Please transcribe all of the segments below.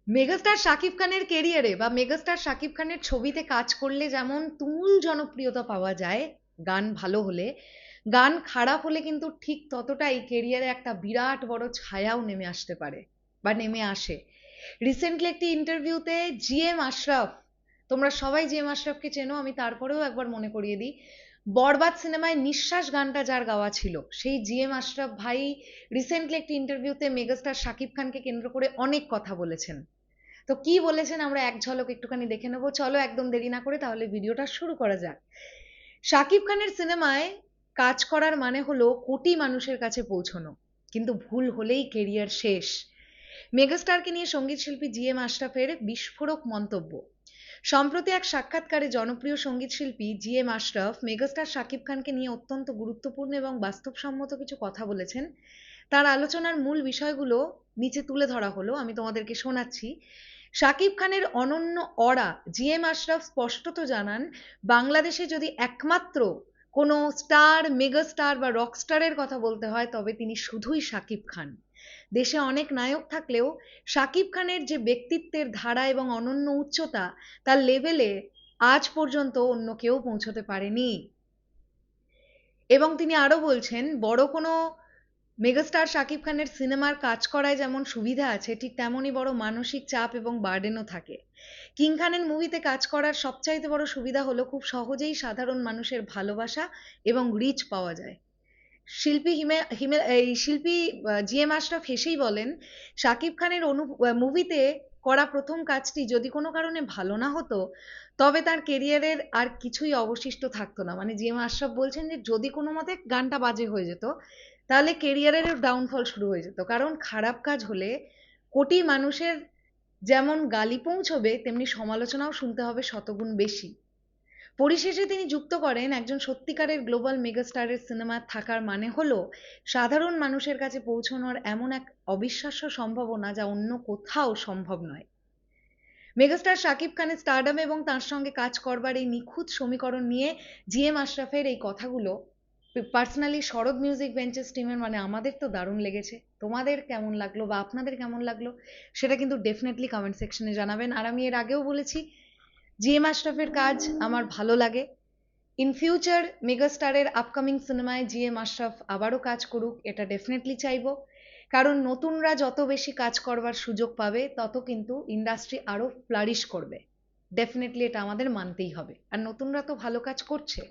Megastar Shakib খানের কেরিয়ারে বা মেগাস্টার শাকিব খানের ছবিতে কাজ করলে যেমন তুমুল জনপ্রিয়তা পাওয়া যায়, গান ভালো হলে, গান খারাপ হলে কিন্তু ঠিক ততটাই কেরিয়ারে একটা বিরাট বড় ছায়াও নেমে আসতে পারে বা নেমে আসে। রিসেন্টলি একটি ইন্টারভিউতে জিএম আশরাফ, তোমরা সবাই জিএম আশরাফকে চেনো, আমি তারপরেও একবার মনে করিয়ে দিই, বরবাদ সিনেমায় নিঃশ্বাস গানটা যার গাওয়া ছিল সেই জিএম আশরাফ ভাই রিসেন্টলি একটি ইন্টারভিউতে মেগাস্টার শাকিব খানকে কেন্দ্র করে অনেক কথা বলেছেন। তো কি বলেছেন আমরা এক ঝলক একটুখানি দেখে নেবো, চলো একদম দেরি না করে তাহলে ভিডিওটা শুরু করা যাক। শাকিব খানের সিনেমায় কাজ করার মানে হলো কোটি মানুষের কাছে পৌঁছানো, কিন্তু ভুল হলেই কেরিয়ার শেষ। মেগাস্টারকে নিয়ে সঙ্গীত শিল্পী জিএম আশরাফের বিস্ফোরক মন্তব্য। সম্প্রতি এক সাক্ষাৎকারে জনপ্রিয় সঙ্গীত শিল্পী জিএম আশরাফ মেগাস্টার শাকিব খানকে নিয়ে অত্যন্ত গুরুত্বপূর্ণ এবং বাস্তবসম্মত কিছু কথা বলেছেন। তার আলোচনার মূল বিষয়গুলো নিচে তুলে ধরা হলো, আমি তোমাদেরকে শোনাচ্ছি। শাকিব খানের অনন্য অরা, জিএম আশরাফ স্পষ্টত জানান, বাংলাদেশে যদি একমাত্র কোনো স্টার, মেগাস্টার বা রকস্টারের কথা বলতে হয় তবে তিনি শুধুই শাকিব খান। দেশে অনেক নায়ক থাকলেও শাকিব খানের যে ব্যক্তিত্বের ধারা এবং অনন্য উচ্চতা, তার লেভেলে আজ পর্যন্ত অন্য কেউ পৌঁছতে পারেনি। এবং তিনি আরো বলছেন, বড় কোনো মেগাস্টার শাকিব খানের সিনেমার কাজ করায় যেমন সুবিধা আছে, ঠিক তেমনই বড় মানসিক চাপ এবং বার্ডেনও থাকে। কিং খানের মুভিতে কাজ করার সবচাইতে বড় সুবিধা হলো খুব সহজেই সাধারণ মানুষের ভালোবাসা এবং রিচ পাওয়া যায়। শিল্পী জিএম আশরাফ হেসেই বলেন, শাকিব খানের মুভিতে করা প্রথম কাজটি যদি কোনো কারণে ভালো না হতো তবে তার কেরিয়ারের আর কিছুই অবশিষ্ট থাকতো না। মানে জিএম আশরাফ বলছেন যে যদি কোনো মতে গানটা বাজে হয়ে যেত তাহলে কেরিয়ারের ডাউনফল শুরু হয়ে যেত, কারণ খারাপ কাজ হলে কোটি মানুষের যেমন গালি পৌঁছবে তেমনি সমালোচনাও শুনতে হবে শতগুণ বেশি। পরিশেষে তিনি যুক্ত করেন, একজন সত্যিকারের গ্লোবাল মেগাস্টারের সিনেমা থাকার মানে হলো সাধারণ মানুষের কাছে পৌঁছানোর এমন এক অবিশ্বাস্য সম্ভাবনা যা অন্য কোথাও সম্ভব নয়। মেগাস্টার শাকিব খানের স্টারডাম এবং তার সঙ্গে কাজ করবার এই নিখুঁত সমীকরণ নিয়ে জিএম আশরাফের এই কথাগুলো পার্সোনালি শরৎ মিউজিক ভেঞ্চার্স টিমের মানে আমাদের তো দারুণ লেগেছে। তোমাদের কেমন লাগলো বা আপনাদের কেমন লাগলো সেটা কিন্তু ডেফিনেটলি কমেন্ট সেকশনে জানাবেন। আর আমি এর আগেও বলেছি, জিএম আশরাফের কাজ আমার ভালো লাগে। ইন ফিউচার মেগাস্টারের আপকামিং সিনেমায় জিএম আশরাফ আবারও কাজ করুক, এটা ডেফিনেটলি চাইবো, কারণ নতুনরা যত বেশি কাজ করবার সুযোগ পাবে তত কিন্তু ইন্ডাস্ট্রি আরো ফ্লারিশ করবে। ডেফিনেটলি এটা আমাদের মানতেই হবে, আর নতুনরা তো ভালো কাজ করছে।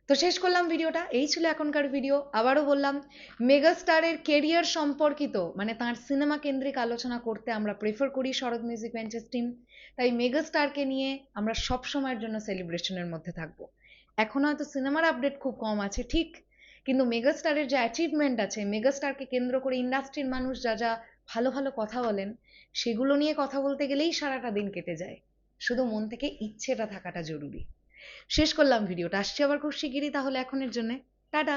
তো শেষ করলাম ভিডিওটা, এই ছিল এখনকার ভিডিও। আবারও বললাম, মেগাস্টারের কেরিয়ার সম্পর্কিত মানে তার সিনেমা কেন্দ্রিক আলোচনা করতে আমরা প্রেফার করি শরৎ মিউজিক ভেঞ্চার্স টিম। তাই মেগাস্টারকে নিয়ে আমরা সব সময়ের জন্য সেলিব্রেশনের মধ্যে থাকবো। এখন হয়তো সিনেমার আপডেট খুব কম আছে ঠিক, কিন্তু মেগাস্টারের যে অ্যাচিভমেন্ট আছে, মেগাস্টারকে কেন্দ্র করে ইন্ডাস্ট্রির মানুষ যা যা ভালো ভালো কথা বলেন, সেগুলো নিয়ে কথা বলতে গেলেই সারাটা দিন কেটে যায়। শুধু মন থেকে ইচ্ছেটা থাকাটা জরুরি। শেষ করলাম ভিডিওটা, আসছি আবার খুব শিগগিরই, তাহলে এখনের জন্য টাটা।